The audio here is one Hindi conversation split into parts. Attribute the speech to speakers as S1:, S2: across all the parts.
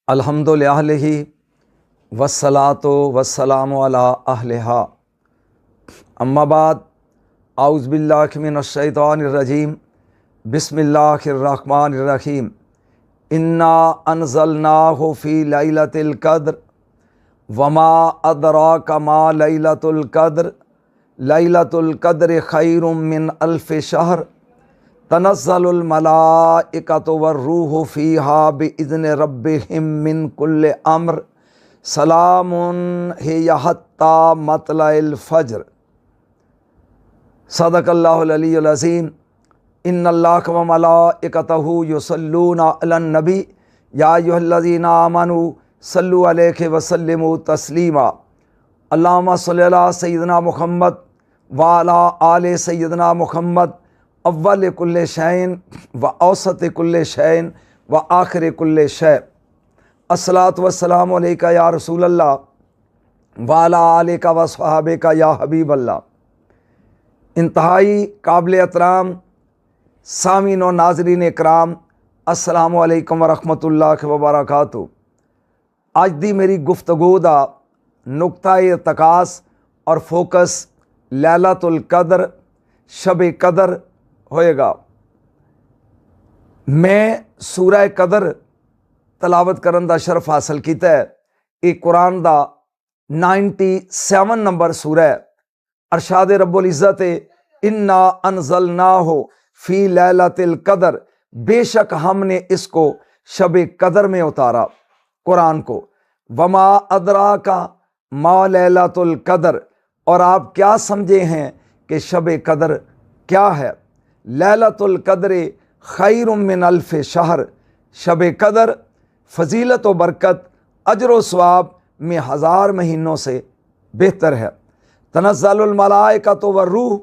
S1: अल्हम्दुलिल्लाहि वस्सलातु वस्सलामु अला अहलिहा अम्मा बाद औज़ु बिल्लाहि मिनश शैतानिर रजीम बिस्मिल्लाहिर रहमानिर रहीम इन्ना अनज़लनाहु फ़ी लैलतिल क़द्र वमा अदराका मा लैलतुल क़द्र लैलतुल क़द्रि खैरुम मिन अल्फ़ि शहर तनज़्ज़लुल मलाइकतु वर्रूहु फ़ीहा बिइज़्नि रब्बिहिम मिन कुल्लि अम्र सलामुन हिय हत्ता मतलइल फ़ज्र। सदक़ल्लाहुल अलियुल अज़ीम। इन्नल्लाह व मलाइकतहु युसल्लूना अलन नबी या अय्युहल्लज़ीना आमनू सल्लु अलैहि व सल्लिमू तस्लीमा। अल्लाहुम्मा सल्लि अला सय्यिदिना मुहम्मद व अला आले सय्यिदिना मुहम्मद अव्वल कुल्ले शैन व औसत कुल्ले शैन व आखिर कुल्ले शै। अस्सलातु वस्सलामु अलैका या रसूल अल्लाह व अला आलिका व सहाबिका या हबीब अल्लाह। इंतहाई काबिल एहतराम सामीन व नाज़रीन इकराम, अस्सलामु अलैकुम व रहमतुल्लाहि व बरकातुहू। आज दी मेरी गुफ्तगू दा नुक्ता इर्तिकास और फोकस लैलतुल क़द्र शब कदर होएगा। मैं सूरह कदर तलावत करन दा शरफ हासिल किया है। ये कुरान दा 97 नंबर सूरह है। अरशाद रब्बुल इज़्ज़त इन्ना अनज़लनाहु फ़ी लैलतिल क़द्र, बेशक हमने इसको शब कदर में उतारा कुरान को। वमा अदराका मा लैलतुल क़द्र, और आप क्या समझे हैं कि शब कदर क्या है। लैलतुल क़द्रि खैरुम मिन अल्फ़ि शहर, शब कदर फजीलत व बरकत अजर व सवाब में 1000 महीनों से बेहतर है। तनज़्ज़लुल मलाइकतु वर्रूह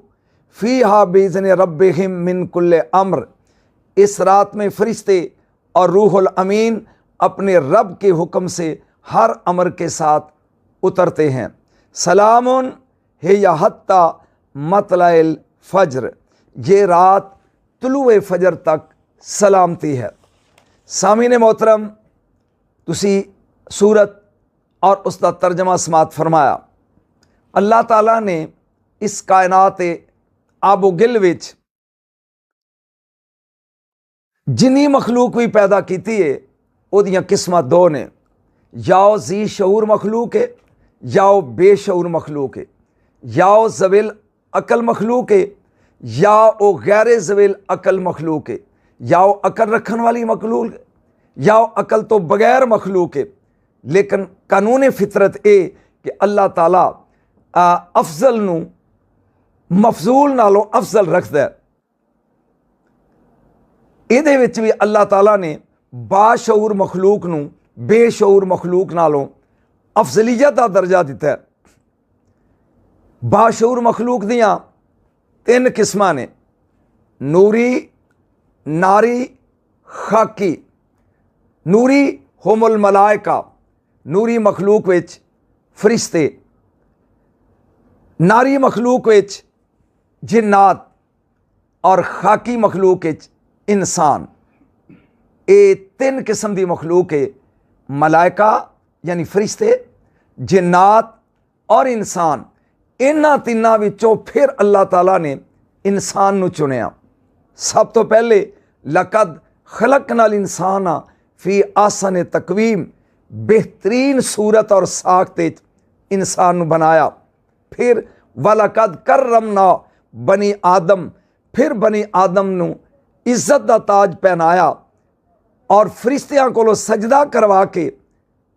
S1: फ़ीहा बिइज़्नि रब्बिहिम मिन कुल्लि अम्र, इस रात में फरिश्ते और रूहुल अमीन अपने रब के हुक्म से हर अमर के साथ उतरते हैं। सलामुन हिय हत्ता मतलइल फ़ज्र, ये रात तुलुए फ़जर तक सलामती है। सामीन मोहतरम, तुसी सूरत और उसका तर्जमा समात फरमाया। अल्लाह ताला ने इस कायनात आबो गिल विच जिन्नी मखलूक भी पैदा की है उहदियां किस्मां दो ने, या वो जी शऊर मखलूक है या वो बेशऊर मखलूक है, या वो ज़विल अकल मखलूक है या वो गैर ज़विल अकल मखलूक है, या वो अकल रखन वाली मखलूक है या वो अकल तो बगैर मखलूक है। लेकिन कानून फितरत ए कि अल्लाह ताला अफजल नू मफजूल नालों अफजल रखता है। इहदे विच भी अल्लाह ताला ने बाशऊर मखलूक नू बेशऊर मखलूक नालों अफजलीयत का दर्जा दिता है। बाशऊर मखलूक दियां 3 किस्मां ने, नूरी, नारी, खाकी। नूरी हुमुल मलाइका, नूरी मखलूक विच फरिश्ते, नारी मखलूक विच जिन्नात और खाकी मखलूक विच इंसान। ये 3 किस्म की मखलूक है, मलाइका यानी फरिश्ते, जिन्नात और इंसान। इन्हां तिन्हां विचों फिर अल्लाह ताला ने इंसान नू चुनिया। सब तो पहले लकद खलकनल इंसाना फी आसन तकवीम, बेहतरीन सूरत और साख्त इंसान नू बनाया। फिर वलकद करमना बनी आदम, फिर बनी आदम नू इज्जत दा ताज पहनाया और फरिश्तियां कोलों सजदा करवा के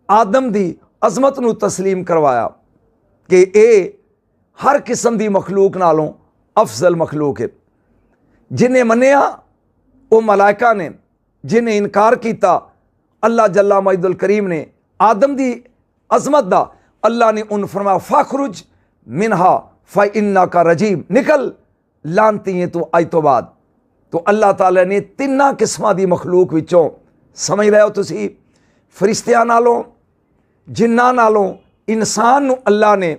S1: आदम दी अजमत नू तस्लीम करवाया कि ये हर किस्म की मखलूक नालों अफजल मखलूक है। जिन्हें मनिया वो मलाइका ने, जिन्हें इनकार किया अल्लाह जल्ला मजदुल करीम ने आदम दी अजमत दा, अल्लाह ने उन फरमाया फ़खरुज मिनहा फ़इन्ना का रजीम, निकल लानती है तू आज तो बाद। तो अल्लाह ताला ने 3 किस्मां दी मखलूक विचों, समझ रहे हो तुसी, फरिश्तियां नालों, जिन्ना नालों इंसान नू अल्लाह ने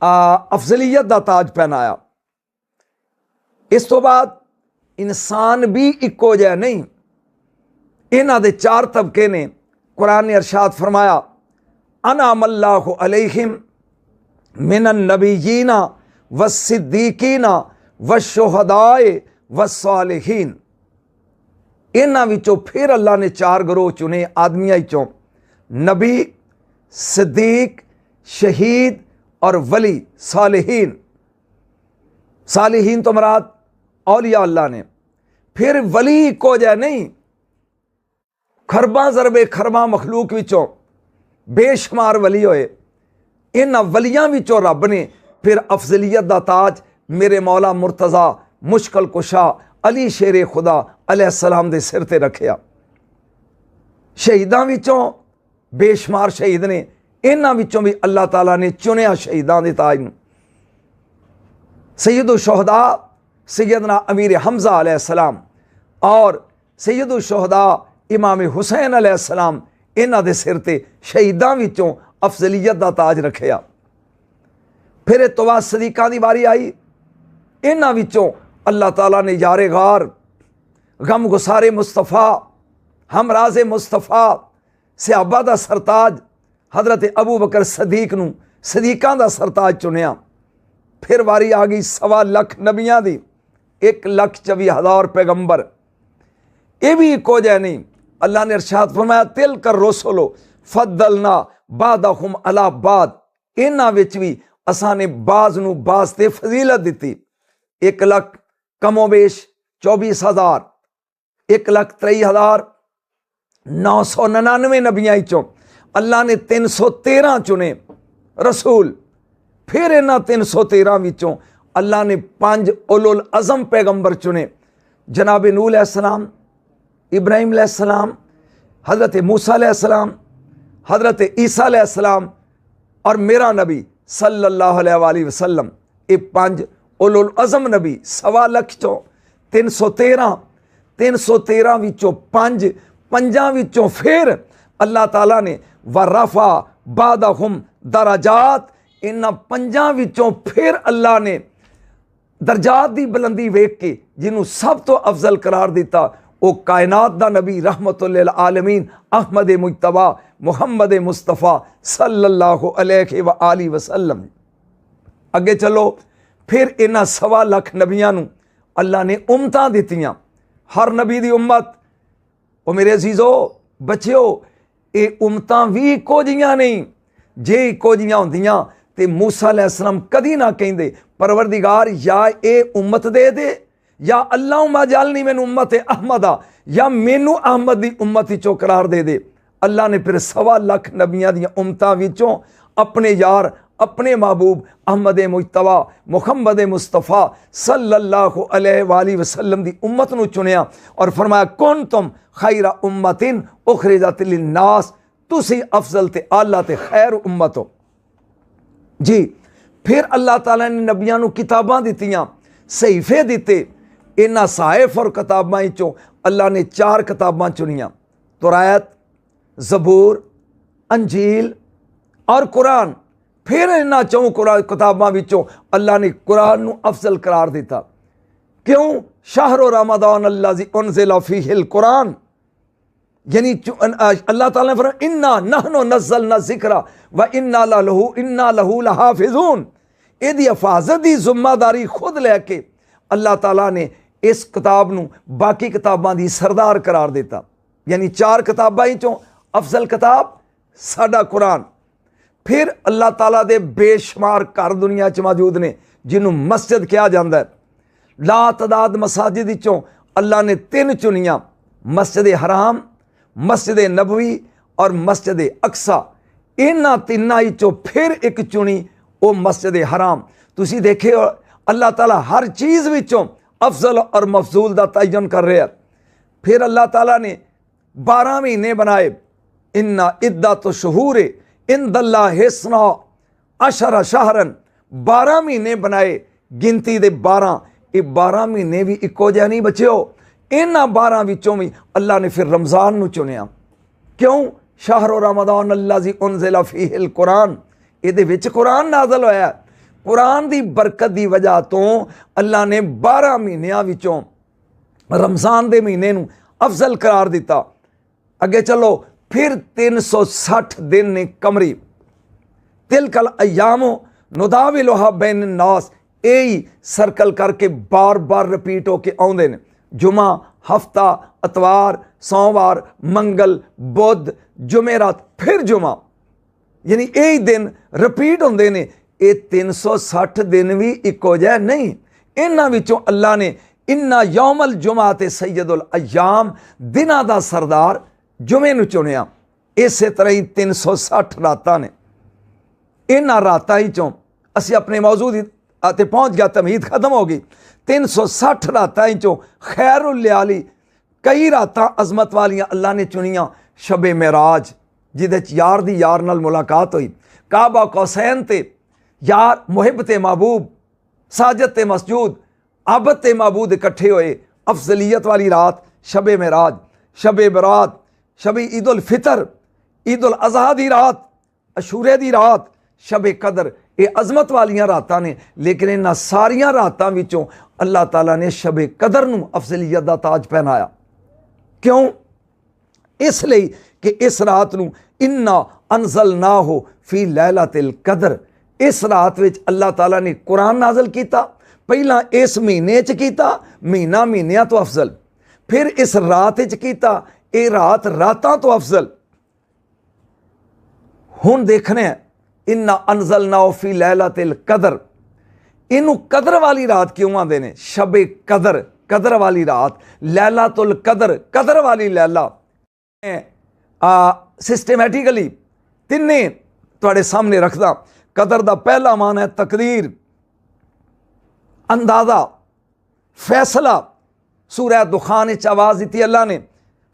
S1: अफजलीयत दा ताज पहनाया। इस तो बाद इंसान भी इक्को जिहा नहीं, इन्हां दे 4 तबके ने। कुरान ने अरशाद फरमाया, अनअमल्लाहु अलैहिम मिनन नबिय्यीना वस्सिद्दीकीना वश्शुहदाए वस्सालिहीन। इन्हां विचों फिर अल्लाह ने 4 गिरोह चुने आदमियां चों, नबी, सिद्दीक, शहीद और वली सालिहीन। सालिहीन तो मराद औलिया अल्लाह ने। फिर वली को जै नहीं, खरबा जरबे खरबा मखलूक विचों बेशुमार वली होए। इन्हां वलियां विचों रब ने फिर अफजलियत दा ताज मेरे मौला मुर्तज़ा मुश्किल कुशा अली शेरे खुदा अलैहिस्सलाम दे सिर ते रखिया। शहीदां विचों बेशुमार शहीद ने, इन्हां विचों भी अल्लाह ताला ने चुनिया शहीदां दे ताज नूं। सैयदुल शुहदा सैयदना अमीर हमज़ा अलैहिस्सलाम और सैयदुल शुहदा इमाम हुसैन अलैहिस्सलाम, इन्हां दे सिर ते शहीदां विचों अफजलियत दा ताज रखिया। फिर तो बाद सदीकां दी बारी आई। इन्हां विचों अल्लाह ताला ने यारे गार, गम गुसारे मुस्तफ़ा, हमराज़े मुस्तफ़ा, सहाबा दा सरताज हज़रत अबू बकर सदीक नूं सदीकां दा सरताज चुनिया। फिर वारी आ गई 1.25 लाख नबियां दी, 1,24,000 पैगंबर। ये भी इको जै नहीं। अल्लाह ने इरशाद फरमाया, तिल कर रसुलो फद्दलना बादहुम अला बाद। इन्हां विच भी असां ने बाज़ नूं बाज़ ते फजीलत दिती। 1,00,000 कमोबेश 24,000, 1,23,999 नबियां चों अल्लाह ने 313 चुने रसूल। फिर इन्हां 313 विचों अल्लाह ने 5 उलुल अज़म पैगंबर चुने, जनाब नूह अलैहिस्सलाम, इब्राहिम अलैहिस्सलाम, हज़रत मूसा अलैहिस्सलाम, हज़रत ईसा अलैहिस्सलाम और मेरा नबी सल्लल्लाहु अलैहि वसल्लम। ये 5 उलुल अज़म नबी 1.25 लाख चों 313 विचों 5 विचों फिर अल्लाह ताला ने वरफ़ा बादहुम दराजात। इन्हां 5 विचों फिर अल्लाह ने दरजात दी बुलंदी वेख के जिन्हों सब तो अफजल करार दिता, वो कायनात दा नबी रहमतुल लिल आलमीन अहमद मुज्तबा मुहम्मद मुस्तफ़ा सल्लल्लाहु अलैहि व आलिहि वसल्लम। अगे चलो, फिर इन्हां 1.25 लाख नबियां नूं अल्लाह ने उम्मतां दित्तियां। हर नबी दी उम्मत, वो मेरे अजीजो बच्चियो, ये उम्मतां भी इको जिहियां नहीं। जे इको जिहियां होंदियां ते मूसा अलैहिस्सलाम कदी ना कहिंदे परवरदिगार या ये उम्मत दे दे या अल्लाहुम्मा जअलनी मिन उम्मति अहमदा, या मैनू अहमद दी उम्मत विचों करार दे दे। अल्लाह ने फिर 1.25 लाख नबियां दियां उम्मतां विचों अपने यार, अपने महबूब अहमद मुज्तबा मुहम्मद मुस्तफ़ा सल्लल्लाहु अलैहि वसल्लम दी उम्मत नूं चुनिया और फरमाया, कुंतुम खैरा उम्मतिन उखरिजत लिन्नास, तुसी अफजल ते आला ते खैर उम्मत हो जी। फिर अल्लाह ताला ने नबियां नूं किताबां दित्तियां, सहीफे दिते। इन्हां साहिफ और किताबां चों अल्लाह ने 4 किताबां चुनियां, तौरात, ज़बूर, अंजील और कुरान। फिर इन्हां 4 किताबां विचों अल्लाह ने कुरान नूं अफजल करार दिता। क्यों? शाहरो रमदान अल्लज़ी उनज़िला फ़ीहिल कुरान, यानी अल्लाह ताला ने फरमाया, इन्ना नहनु नज़्ज़लना ज़िक्रा व इन्ना लहू लहाफ़िज़ून। इहदी हिफाजत की जिम्मेदारी खुद लैके अल्लाह ताला ने इस किताब नूं बाकी किताबां दी सरदार करार दिता। यानी 4 किताबां चों अफजल किताब साडा कुरान। फिर अल्लाह ताला दे बेशुमार घर दुनिया च मौजूद ने जिन्हों मस्जिद कहा जाता है। ला तदाद मसाजिद चों अल्लाह ने 3 चुनियां, मस्जिद हराम, मस्जिद नबवी और मस्जिद अक्सा। इन्हां 3 चों फिर एक चुनी, वो मस्जिद हराम। तुसी देखे अल्लाह ताला हर चीज़ विचों अफजल और मफजूल का तयन कर रहा है। फिर अल्लाह ताला ने 12 महीने बनाए। इन्ना इद्दत शुहूर इंदल्लाहि हिस्ना अशरा शहरन, 12 महीने बनाए, गिनती दे 12। ये 12 महीने भी इको जिहा नहीं बच्चो। इन्हां 12 विचों भी अल्लाह ने फिर रमज़ान नूं चुनिया। क्यों? शाहरो रमदान अल्लज़ी उनज़िला फ़ीहिल कुरान, इहदे विच कुरान नाज़िल होया। कुरान की बरकत की वजह तो अल्लाह ने 12 महीनों विचों रमज़ान के महीने नूं अफजल करार दिता। अगे चलो, फिर 360 दिन ने कमरी। तिलकल अयामो नुदाविलुहा बैन नास, यही सर्कल करके बार बार रिपीट होके आउंदे ने। जुमा, हफ्ता, अतवार, सोमवार, मंगल, बुध, जुमेरात, फिर जुमा, यानी यही दिन रिपीट होंदे ने। ये 360 दिन भी इको जिहा नहीं। इन्हां विचों अल्लाह ने इन्ना यौमल जुमा ते सैयदुल अयाम, दिनां दा सरदार जुमे नूं चुनिया। इसे तरह ही 360 रातां ने। इन्हां रातां ही चों असीं अपने मौजू दी ते पहुँच गया, तमहीद खत्म हो गई। 360 रातां ही चों खैरुल लयाली, कई रातां अजमत वालियां अल्लाह ने चुनियां। शबे मेराज, जिहदे च यार दी यार नाल मुलाकात हुई। काबा कौसैन ते यार, मुहिब ते महबूब, साजद ते मसजूद, आबद ते महबूद इकट्ठे होए। अफजलियत वाली रात शबे मेराज, शबे बरात, शबे ईद उल फितर, ईद उल अज़हा दी रात, अशूरे दी रात, शबे कदर, ये अजमत वालियां रातां ने। लेकिन इन्हां सारियां रातां विचों अल्लाह ताला ने शबे कदर नूं अफजलियत दा ताज पहनाया। क्यों? इसलिए कि इस रात नूं इन्ना अनज़लनाहु फी लैलतिल कदर, इस रात विच अल्लाह ताला ने कुरान नाज़िल कीता। पहला इस महीने च कीता, महीना महीनियां तो अफजल। फिर इस रात च कीता, ये रात रातां तो अफजल। हुण देखने इन्ना अनज़लनाहु फी लैलतिल कदर, इनू कदर वाली रात क्यों आंदे ने? शबे कदर, कदर वाली रात, लैलातुल कदर, कदर वाली लैला। सिस्टमैटिकली तिन्ने तुहाडे सामने रखदा। कदर दा पहला मान है तकदीर, अंदाजा, फैसला। सूरह दुखान च आवाज़ दी अल्लाह ने,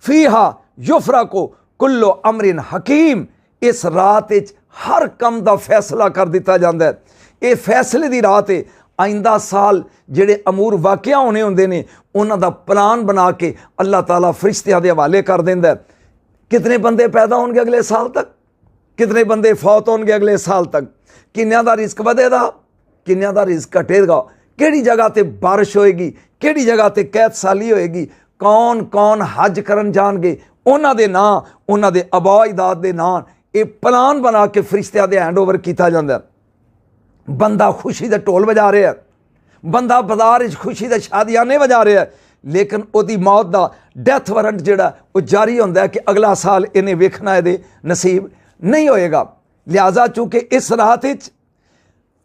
S1: फीहा युफरकु कुल्लु अमरिन हकीम, इस रात च हर कम का फैसला कर दिता जाता है। ये फैसले की रात है। आइंदा साल जिहड़े अमूर वाक़या होने होंदे ने, उन्हां दा प्लान बना के अल्लाह ताला फरिश्तियां दे हवाले कर देंदा है। कितने बंदे पैदा होंगे अगले साल तक, कितने बंदे फौत होंगे अगले साल तक, किन्नियां दा रिस्क वधेगा, किन्नियां दा रिस्क घटेगा, किहड़ी जगह ते बारिश होएगी, किहड़ी जगह ते कैद साली होएगी, कौन कौन हज करन जाणगे, उन्हां दे नां, उन्हां दे अबा अजदाद दे नां, ये प्लान बना के फरिश्तियां दे हैंड ओवर किया जाता है। बंदा खुशी दे ढोल बजा रहा है, बंदा बाजार खुशी दे शादियाने बजा रहा है, लेकिन उसकी मौत का डैथ वारंट जिहड़ा वो जारी होंदा है कि अगला साल इन्हें वेखना ये नसीब नहीं होएगा। लिहाजा चूंकि इस रात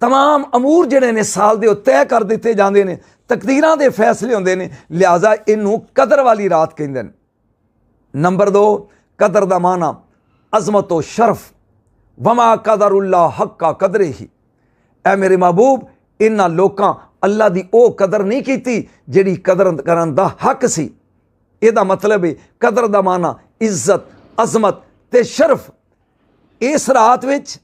S1: तमाम अमूर जिहड़े ने साल दे तय कर दिते जाते हैं, तकदीरां दे फैसले होंदे ने, लिहाजा इनू कदर वाली रात कहंदे ने। नंबर 2, कदर दा माना अजमत व शरफ, वमा कदरुल्लाह हक्का कदरे ही। ऐ मेरे महबूब, इन्हां लोकां अल्लाह दी ओ कदर नहीं कीती जिहड़ी कदर करन दा हक सी। इहदा मतलब है कदर दा माना इज्जत, अजमत ते शरफ। इस रात विच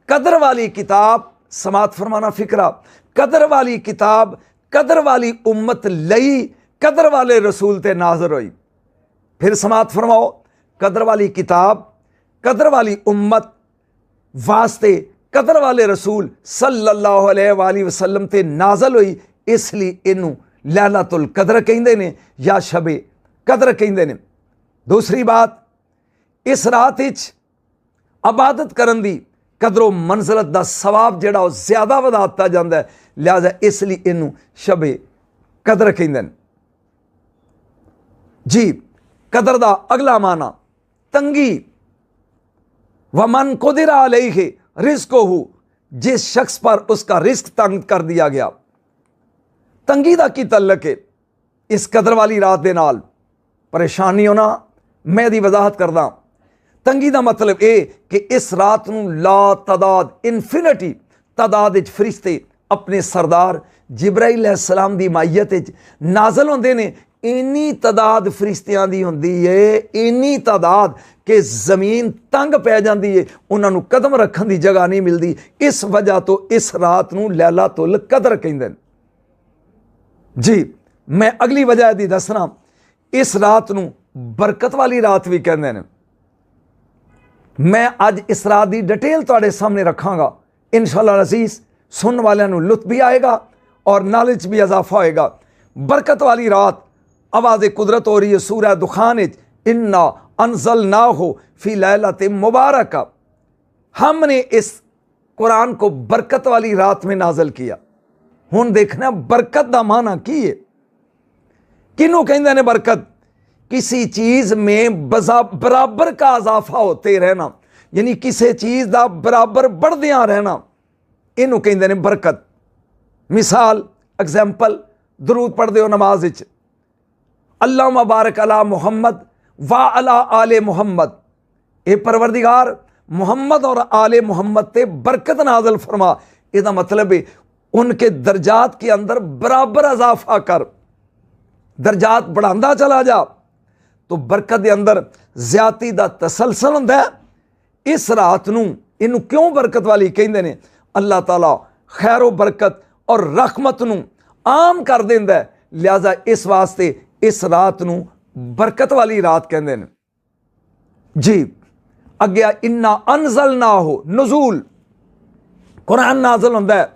S1: कदर वाली किताब, समात फरमाना फिक्रा, कदर वाली किताब कदर वाली उम्मत लई कदर वाले रसूल ते नाज़र होई। फिर समात फरमाओ, कदर वाली किताब कदर वाली उम्मत वास्ते कदर वाले रसूल सल्लल्लाहु अलैहि वसल्लम ते नाज़ल हुई, इसलिए इनू लैलतुल कदर कहंदे ने या शबे कदर कहंदे ने। दूसरी बात, इस रात विच इबादत करन दी कदरों मंजिलत दा सवाब जिहड़ा वो ज़्यादा वधा दिता जाता है, लिहाजा इसलिए इनू शबे कदर कहंदे ने। जी, कदर दा अगला माना तंगी, वमन कुदिरा अलैहि रिज़्क़ुहु, जिस शख्स पर उसका रिस्क तंग कर दिया गया। तंगी दा की तल्लक है इस कदर वाली रात दे नाल? परेशानी होना, मैं इहदी वजाहत करदा। तंगी दा मतलब ये कि इस रात नूं ला तादाद, इन्फिनिटी तादाद विच फरिश्ते अपने सरदार जिब्राइल अलैहिस्सलाम दी मायत विच नाज़ल होंदे ने। इन्नी तादाद फरिश्तियां दी हुंदी है, इन्नी तादाद कि ज़मीन तंग पै जाती है, उन्होंने कदम रखने की जगह नहीं मिलती। इस वजह तो इस रात नूं लैलातुल कदर कहंदे ने। जी, मैं अगली वजह दी दसना, इस रात नूं बरकत वाली रात भी कहंदे ने। मैं अज इस रात की डिटेल तुहाडे सामने रखांगा, इंशाअल्लाह अज़ीज़। सुनने वालियां नूं लुत्फ भी आएगा और नॉलेज भी इजाफा होएगा। बरकत वाली रात, आवाज़ कुदरत हो रही है सूरह दुखान, इन्ना अनज़लनाहु फ़ी लैलतिन मुबारका, हमने इस कुरान को बरकत वाली रात में नाजल किया। हुण देखना बरकत का माना की है, किनू कहंदे ने बरकत? किसी चीज़ में बराबर का इजाफा होते रहना, यानी किसी चीज़ का बराबर बढ़दिया रहना, इनू कहंदे ने बरकत। मिसाल एग्जाम्पल, दरूद पढ़ते हो नमाज विच, अल्लाह मुबारक अला मुहम्मद व अला आले मुहम्मद, ए परवरदिगार मुहम्मद और आले मुहम्मद ते बरकत नाजल फरमा। इसका मतलब है उनके दर्जात के अंदर बराबर इजाफा कर, दर्जात बढ़ाता चला जा, तो बरकत के अंदर ज्यादती का तसलसल होंदा है। इस रात नूं इनू क्यों बरकत वाली कहंदे ने? अल्लाह ताला खैरो बरकत और रहमत नूं आम कर देंदा है, लिहाजा इस वास्ते इस रात नूं बरकत वाली रात कहंदे ने जी। अगे इन्ना अनज़लनाहु नज़ूल, कुरान नाज़िल होंदा है।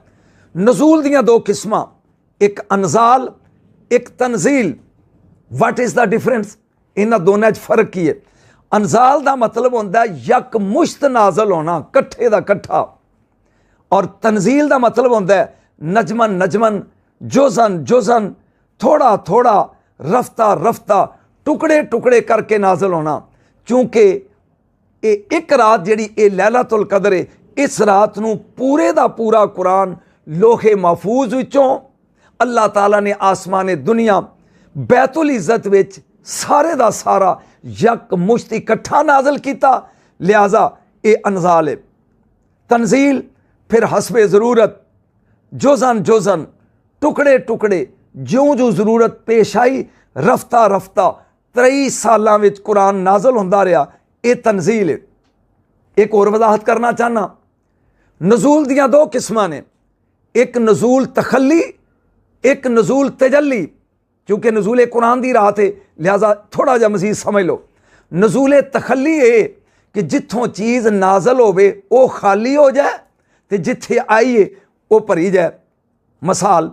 S1: नज़ूल दियां दो किस्मां, एक अनज़ाल एक तनज़ील। What is the difference? इन्हां दोनों च फर्क की है? अनज़ाल का मतलब होंदा है यक मुश्त नाज़िल होना, कट्ठे दा कट्ठा, और तनज़ील का मतलब होंदा है नजमन नजमन, जुज़न जुज़न, थोड़ा थोड़ा, रफ्ता रफ्ता, टुकड़े टुकड़े करके नाज़िल होना। चूँकि ये एक रात जिहड़ी ये लैलतुल कदर है, इस रात नूं पूरे दा पूरा कुरान लोहे महफूज विचों अल्लाह ताला ने आसमाने दुनिया बैतुल इज़्ज़त विच सारे दा सारा यक मुश्त इकट्ठा नाज़िल किया, लिहाजा ये अनज़ाल है। तनज़ील फिर हस्बे ज़रूरत, जुज़न जुज़न, टुकड़े टुकड़े, ज्यों ज्यों ज़रूरत पेश आई, रफ्ता रफ्ता 23 सालां विच कुरान नाज़िल होंदा रहा, ये तनज़ील है। एक और वजाहत करना चाहना, नज़ूल दियां दो किस्मां ने, एक नज़ूल तखल्ली, एक नज़ूल तजल्ली। क्योंकि नज़ूल कुरान दी रात है, लिहाजा थोड़ा जा मजीद समझ लो। नज़ूल तखल्ली है कि जिथों चीज़ नाज़िल होवे वो खाली हो जाए, तो जिथे आई है वो भरी जाए। मिसाल,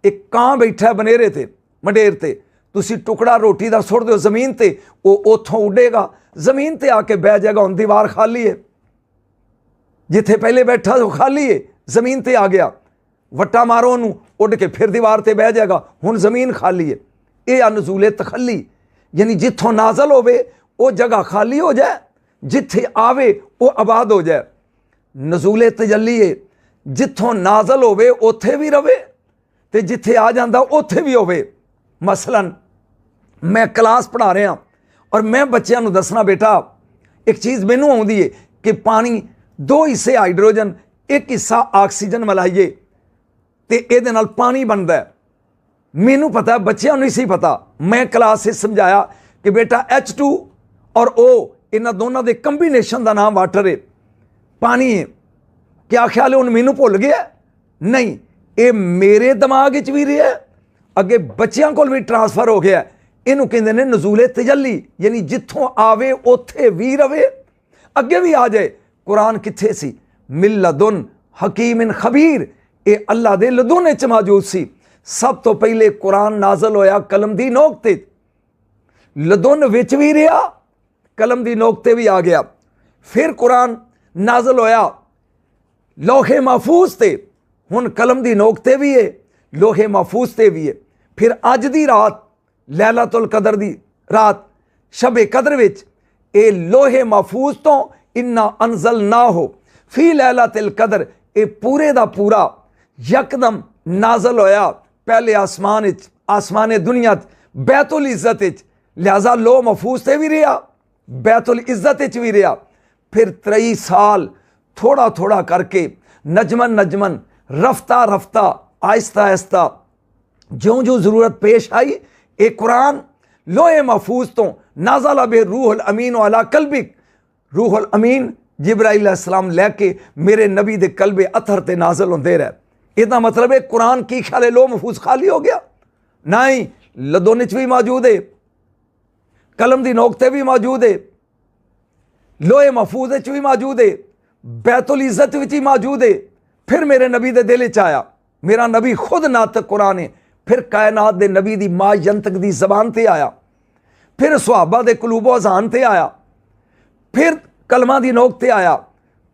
S1: एक कां बैठा बनेरे ते मंडेर ते, तुसी टुकड़ा रोटी का सुट दो जमीन ते, वो उथों उडेगा, जमीन ते आके बह जाएगा। हुण दीवार खाली है, जिथे पहले बैठा तो खाली है, जमीन ते आ गया, वट्टा मारो उन्होंने, उड़ के फिर दीवार ते बह जाएगा, हुण जमीन खाली है। यह नज़ूल तखल्ली, यानी जिथों नाज़िल होवे वो जगह खाली हो जाए, जिथे आवे वो आबाद हो जाए। नज़ूल तजल्ली है, जिथों नाज़िल होवे उथे भी रवे, तो जिथे आ जाता उथे भी होवे। मसलन मैं क्लास पढ़ा रहा और मैं बच्चों को दसना, बेटा एक चीज़ मैनू आउंदी है कि पानी 2 हिस्से हाइड्रोजन 1 हिस्सा ऑक्सीजन मिलाइए तो ये नाल पानी बनता है। मैनू पता है, बच्चों को नहीं सी पता। मैं क्लास से समझाया कि बेटा H2 और O इन्होंने दोनों के कंबीनेशन का नाम वाटर है, पानी है। क्या ख्याल है, उन्हें मैनू भुल गया? नहीं, ये मेरे दिमाग च भी रहा है, अगे बच्चों को भी ट्रांसफर हो गया। इनू कहते हैं नज़ूल तजल्ली, यानी जिथों आवे उथे भी रवे, अगे भी आ जाए। कुरान किथे सी? मिल लदुन हकीमिन खबीर, ये अल्लाह दे लदुन च मौजूद सी। सब तो पहले कुरान नाज़िल होया कलम दी नोक ते, लदुन विच भी रहा, कलम दी नोक ते भी आ गया। फिर कुरान नाज़िल होया लोहे महफूज ते, हुण कलम दी नोक ते भी है, लोहे महफूज ते भी है। फिर अज दी रात लैलतुल कदर दी रात शबे कदर विच ए लोहे महफूज तो इन्ना अनज़लनाहु फी लैलतिल कदर, ए पूरे दा पूरा यकदम नाज़िल होया पहले आसमान विच, आसमाने दुनिया बैतुल इज़्ज़त विच, लिहाजा लो महफूज ते भी रहा, बैतुल इज़्ज़त विच भी रहा। फिर 23 साल थोड़ा थोड़ा करके नजमन नजमन, रफ्ता रफ्ता, आहिस्ता आहिस्ता, ज्यों ज्यों ज़रूरत पेश आई, एक कुरान लोहे महफूज तो नाज़ला बे रूहुल अमीन वाला कल्बिक, रूहुल अमीन जिब्राइल अलैहिस्सलाम लैके मेरे नबी दे कल्बे अथर ते नाज़िल होंदे रहे। इसका मतलब है कुरान की ख्याल है लो महफूज खाली हो गया? नहीं, लदुन च भी मौजूद है, कलम दी नोक ते भी मौजूद है, लोहे महफूज च भी मौजूद है, बैतुल इज़्ज़त विच भी मौजूद है। फिर मेरे नबी दे दिल च आया, मेरा नबी खुद नातक कुरान है, फिर कायनात दे नबी दी माँ यंतक दी जबान ते आया, फिर सुहाबा दे कलूबो अजान ते आया, फिर कलमा दी नोक ते आया,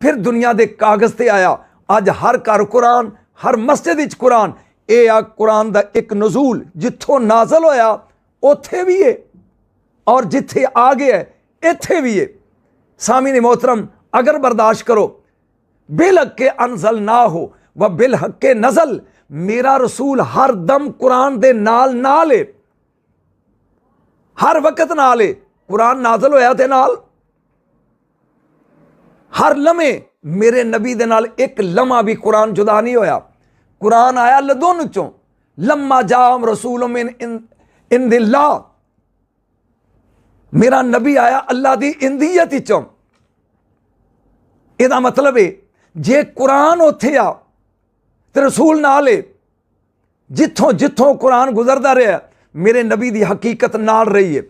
S1: फिर दुनिया दे कागज़ ते आया। अज हर घर कुरान, हर मस्जिद विच कुरान। ये आ कुरान दा एक नजूल, जिथों नाजल होया उत्थे भी है और जिथे आ गया इत्थे भी है। सामीन मोहतरम, अगर बर्दाश्त करो, बिल हक्के अनजल ना हो व बिल हक्के नजल, मेरा रसूल हर दम कुरान दे नाल है, हर वक्त नाल है। कुरान नाजल होया ते नाल, हर लम्हे मेरे नबी दे नाल एक लम्हा भी कुरान जुदा नहीं होया। कुरान आया लदुन चों, लम्मा जाम रसूल मिन इंदिल्लाह, मेरा नबी आया अल्लाह दी इंदियत चों। इहदा मतलब है जे कुरान उत्थे आ ते रसूल नाल है। जिथों जिथों कुरान गुजरदा रहा, मेरे नबी दी हकीकत नाल रही है।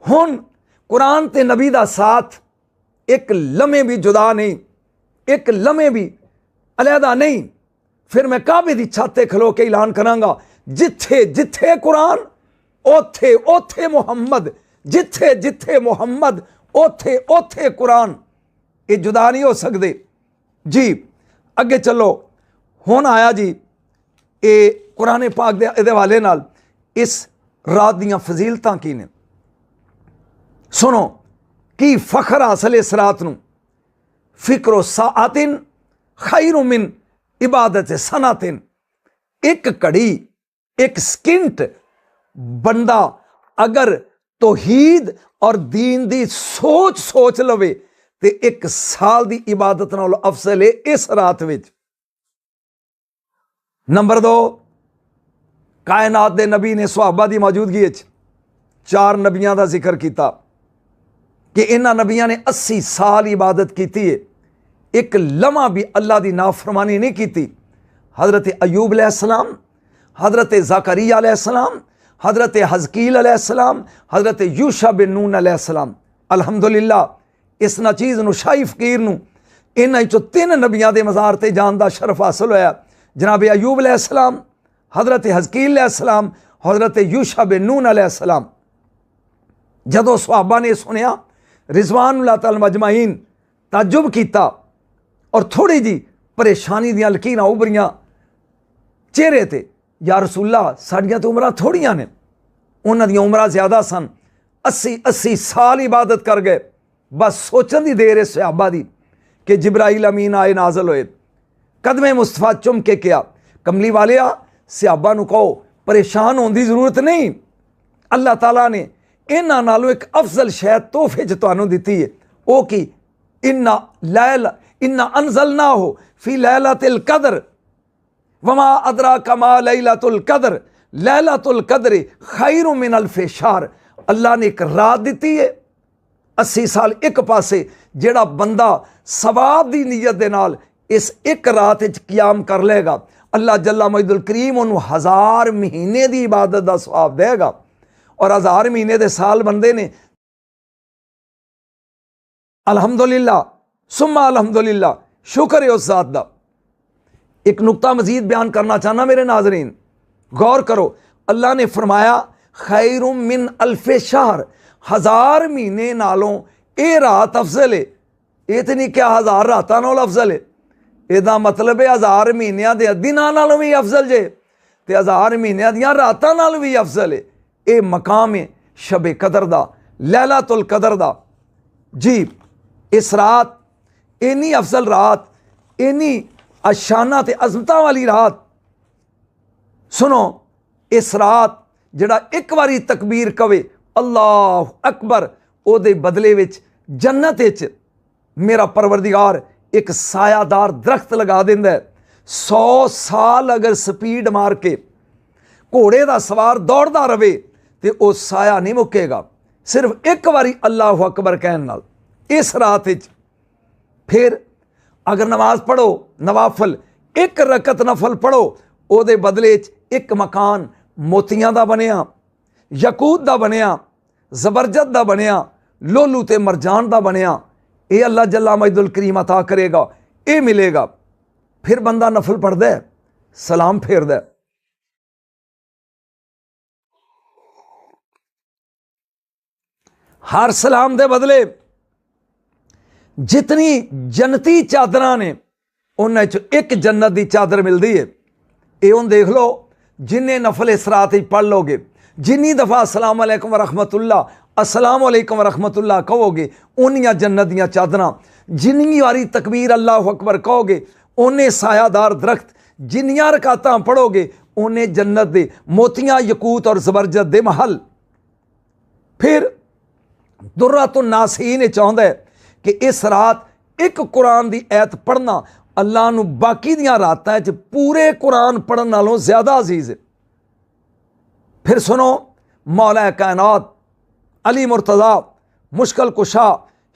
S1: हुण कुरान ते नबी दा साथ एक लम्हे भी जुदा नहीं, एक लम्हे भी अलहदा नहीं। फिर मैं काबे दी छत ते खलो के ऐलान करांगा, जिथे जिथे कुरान ओथे ओथे मुहम्मद, जिथे जिथे मुहम्मद ओथे ओथे कुरान। ये जुदा नहीं हो सकते जी। अगे चलो, हुण आया जी ये कुरान पाक दे हवाले नाल इस रात दियां फजीलतां की ने। सुनो की फखर हासिल इस रात नूं। फिक्रो साआतिन खैरु मिन इबादत सनातिन। एक घड़ी, एक स्किंट बंदा अगर तौहीद और दीन दी सोच सोच लवे ते एक साल दी इबादत नाल अफजल है इस रात विच। नंबर 2, कायनात दे नबी ने सुहाबा दी मौजूदगी विच 4 नबियां दा जिक्र किया कि इन्हां नबियां ने 80 साल इबादत की है, एक लम्हा भी अल्लाह की नाफरमानी नहीं की। हज़रत अयूब अलैहिस्सलाम, हज़रत ज़करिया अलैहिस्सलाम, हज़रत हज़कील अलैहिस्सलाम, हज़रत यूशा बिन नून अलैहिस्सलाम। अल्हम्दुलिल्लाह इस नचीज़ नूं शाही फकीर नूं इन्हां चों 3 नबियां दे मज़ार ते जान दा शरफ हासिल होया। जनाब अयूब अलैहिस्सलाम, हज़रत हज़कील अलैहिस्सलाम, हज़रत यूशा बिन नून अलैहिस्सलाम। जदों सहाबा ने सुनिया, रिजवानुल्लाह तआला मजमाइन ताजुब किया और थोड़ी जी परेशानी दियां लकीरां उभरियां चेहरे ते। या रसूलल्लाह, साडियां तो उमरां थोड़ियां ने, उन्हां दियां उमरां ज़्यादा सन। 80 साल इबादत कर गए। बस सोचन दी देर है सहाबा दी कि जिब्राइल अमीन आए, नाजल होए, कदमे मुस्तफा चुम के क्या, कमली वालिया सहाबा नूं कहो परेशान होने की जरूरत नहीं। अल्लाह ताला ने इन्हां नालों एक अफजल शै तोहफे च तुहानूं दित्ती है। वो की, इन्ना अनज़लना हो फी लैलतिल कदर वमा अदरा कमा लैलतुल कदर लैलतुल कदर खैरु मिन अल्फि शहर। अल्लाह ने एक रात दी है, 80 साल एक पासे। जेड़ा बंदा सवाब दी नीयत दे नाल इस एक रात विच क़याम कर लेगा, अल्लाह जल्ला मजदुल करीम उन्होंने 1000 महीने की इबादत का सवाब देगा। और 1000 महीने दे साल बनते ने। अल्हम्दुलिल्लाह सुम्मा अल्हम्दुलिल्लाह, शुक्र है उस जात दा। एक नुक्ता मजीद बयान करना चाहना मेरे नाजरीन, गौर करो। अल्लाह ने फरमाया खैरुम मिन अल्फे शहर, 1000 महीने नालों ये रात अफजल है। ये तो नहीं क्या 1000 रातां नाल अफजल है। ਇਹਦਾ मतलब है 1000 ਮਹੀਨਿਆਂ ਦੇ ਦਿਨਾਂ ਨਾਲੋਂ भी अफजल जे ਤੇ 1000 ਮਹੀਨਿਆਂ ਦੀਆਂ ਰਾਤਾਂ ਨਾਲ भी अफजल है। ਇਹ मकाम है शब कदर दा, लैलातुल कदर दा जी। इस रात इन्नी अफजल रात, इन्नी अशाना ते अजमतां वाली रात। सुनो, इस रात जिहड़ा एक बारी तकबीर कवे अल्लाह अकबर, ਉਹਦੇ बदले विच जन्नत विच मेरा परवरदिगार एक सायादार दरख्त लगा देंदा है। 100 साल अगर स्पीड मार के घोड़े का सवार दौड़ता रहे तो वह साया नहीं मुकेगा, सिर्फ एक बारी अल्लाह अकबर कहने नाल। इस रात विच फिर अगर नमाज पढ़ो नवाफल, एक रकत नफल पढ़ो, ਉਹਦੇ बदले एक मकान मोतियां दा बनिया, यकूत दा बनिया, जबरजत दा बनिया, लोलू ते मरजान दा बनिया। ये अल्लाह जल्ला मजदुल करीम अता करेगा, ये मिलेगा। फिर बंदा नफल पढ़दा है, सलाम फेरदा है। हर सलाम के बदले जितनी जन्नती चादर ने उन्हें चो एक जन्नत की चादर मिलती है। ये हुण देख लो, जिन्ने नफल इसरात पढ़ लोगे, जिन्नी दफ़ा अस्सलाम अलैकुम वरहमतुल्लाह, अस्सलाम अलैकुम वरहमतुल्लाह कहोगे, उन्नियां जन्नत दियां चादरां। जिन्नी वारी तकबीर अल्लाह अकबर कहोगे, उन्ने सायादार दरख्त। जिन्नियां रकातां पढ़ोगे, उन्ने जन्नत दे मोतियां, यकूत और जबरजत दे महल। फिर दुर्रतुन नासीन चाहुंदा है कि इस रात एक कुरान की ऐत पढ़ना अल्लाह नू बाकी दियां रातां च पूरे कुरान पढ़न नालों ज़्यादा अजीज है। फिर सुनो, मौला कायनात अली मुर्तज़ा मुश्किल कुशा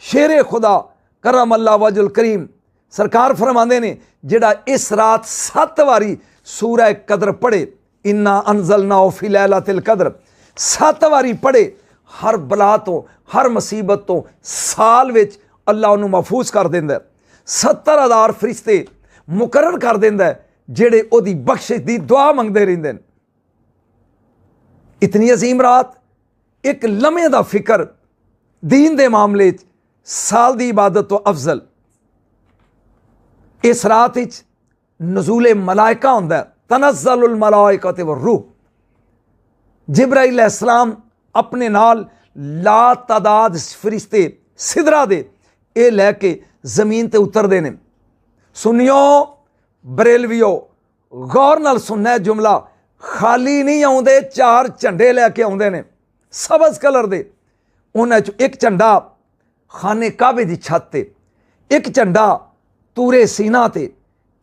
S1: शेरे खुदा करम अल्लाह वजुल करीम सरकार फरमाते ने, जिहड़ा इस रात 7 वारी सूरह कदर पढ़े, इन्ना अनज़लनाहु फी लैलतिल कदर 7 वारी पढ़े, हर बला तो हर मुसीबत तो साल विच अल्लाह उन्होंने महफूज कर देंदा। 70,000 फरिश्ते मुकर्रर कर देंदा जिहड़े ओदी बख्शिश दी दुआ मंगते रहिंदे ने। इतनी अजीम रात, एक लम्हे दा फिक्र दीन दे मामले साल दी इबादत तो अफजल। इस रात विच नज़ूले मलाइका हुंदा, तनज़्ज़लुल मलाइकतु वरूह। जिब्राइल अलैहिस्सलाम अपने नाल ला तादाद फरिश्ते सिदरा दे ये लैके जमीन ते उतरते हैं। सुनियो बरेलवियो, गौर नाल सुनना है जुमला, खाली नहीं आउंदे, 4 झंडे लैके आउंदे ने सबज कलर दे। उन्हां चों एक झंडा खाने काबे दी छत ते, एक झंडा तूरे सीना ते,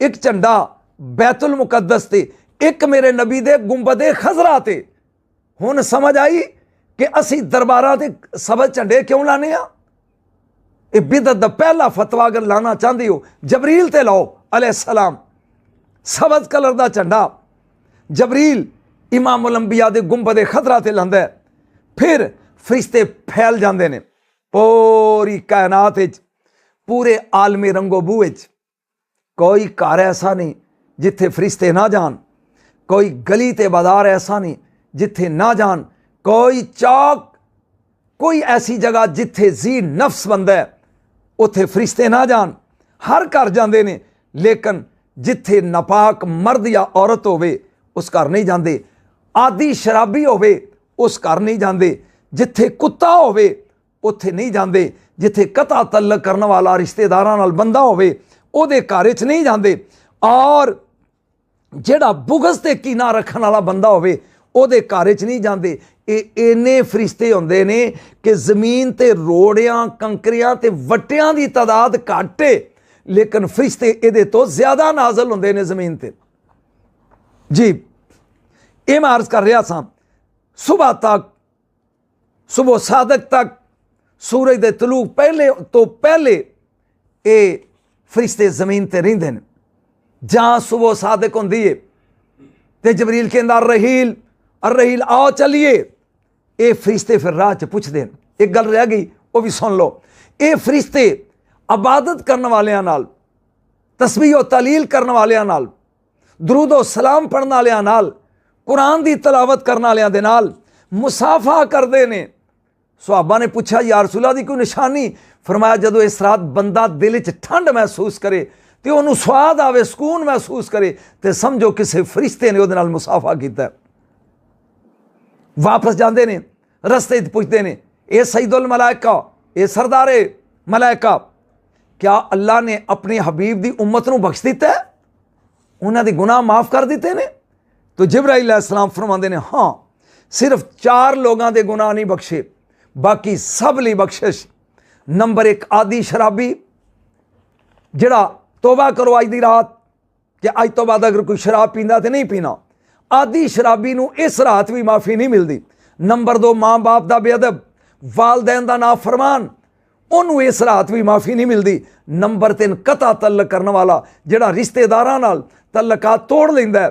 S1: एक झंडा बैतुल मुकद्दस ते, एक मेरे नबी दे गुंबदे खजरा ते। हुण समझ आई कि असी दरबारां ते सबज झंडे क्यों लाने आ? ये बिदअत दा पहला फतवा अगर लाना चाहते हो, जबरील ते लाओ अलैहिस्सलाम, सबज कलर दा झंडा। जबरील इमामुल अंबिया दे गुंबदे खतरा ते लांदा है। फिर फरिश्ते फैल जाते हैं पूरी कायनात विच, पूरे आलमे रंगोबू विच। कोई घर ऐसा नहीं जिथे फरिश्ते ना जान, कोई गली ते बाजार ऐसा नहीं जिथे ना जान, कोई चौक, कोई ऐसी जगह जिथे जी नफ्स बनता है उथे फरिश्ते ना जान। हर घर जाते ने, लेकिन जिथे नापाक मर्द या औरत होवे उस घर नहीं जाते, आदि शराबी होवे उस घर नहीं जाते, जिथे कुत्ता होवे उथे नहीं जाते, जिथे कता तल्लक करने वाला रिश्तेदारां नाल बंदा होवे उहदे घर च नहीं जाते, और जिहड़ा बुगज ते कीना रखने वाला बंदा होवे उहदे घर च नहीं जाते। इन्ने फरिश्ते होंदे ने कि जमीन ते रोड़ियां, कंकरियां ते वट्टियां दी तादाद घट है, लेकिन फरिश्ते इहदे तो ज्यादा नाज़िल होंदे ने जमीन ते। जी ये मैं अर्ज कर रहा था, सुबह तक, सुबह सादक तक, सूरज दे तलू पहले तो पहले ये फरिश्ते जमीन ते रहिंदे ने। जहां सुबह सादक होंदी है ते जबरील कहंदा रहील, और रहील आओ चलिए, ये फरिश्ते फिर राह च पुछदे हैं। एक गल रह गई, वो भी सुन लो। ये फरिश्ते इबादत करने वालियां नाल, तस्बीह और तलील करने वालियां नाल, दरूद और सलाम पढ़ने वालियां नाल, कुरान की तलावत करने वालियां दे नाल मुसाफा करते हैं। सहाबा ने पूछा या रसूला दी कोई निशानी? फरमाया जदों इस रात बंदा दिल च ठंड महसूस करे तो उन्होंने स्वाद आवे, सुकून महसूस करे, तो समझो किसी फरिश्ते ने उहदे नाल मुसाफा किया। वापस जाते हैं, रस्ते पुछते हैं, ये सईदुल मलाइका, ये सरदारे मलाइका, क्या अल्लाह ने अपने हबीब की उम्मत को बख्श दिता है, उन्होंने गुनाह माफ़ कर दिते ने? तो जिब्राइल अलैहिस्सलाम फरमाते हैं हाँ, सिर्फ 4 लोगों के गुनाह नहीं बख्शे, बाकी सब ली बख्शिश। नंबर 1 आदि शराबी, जिहड़ा तौबा करो अज दी रात कि अज तो बाद अगर कोई शराब पींदा तो नहीं पीना, आदि शराबी नूं इस रात भी माफ़ी नहीं मिलती। नंबर 2 माँ बाप का बेअदब, वालदैन का नाफरमान, उन्होंने इस रात भी माफ़ी नहीं मिलती। नंबर 3 कता तल्लक करने वाला, जिहड़ा रिश्तेदारां नाल तल्लकात तोड़ लैंदा है,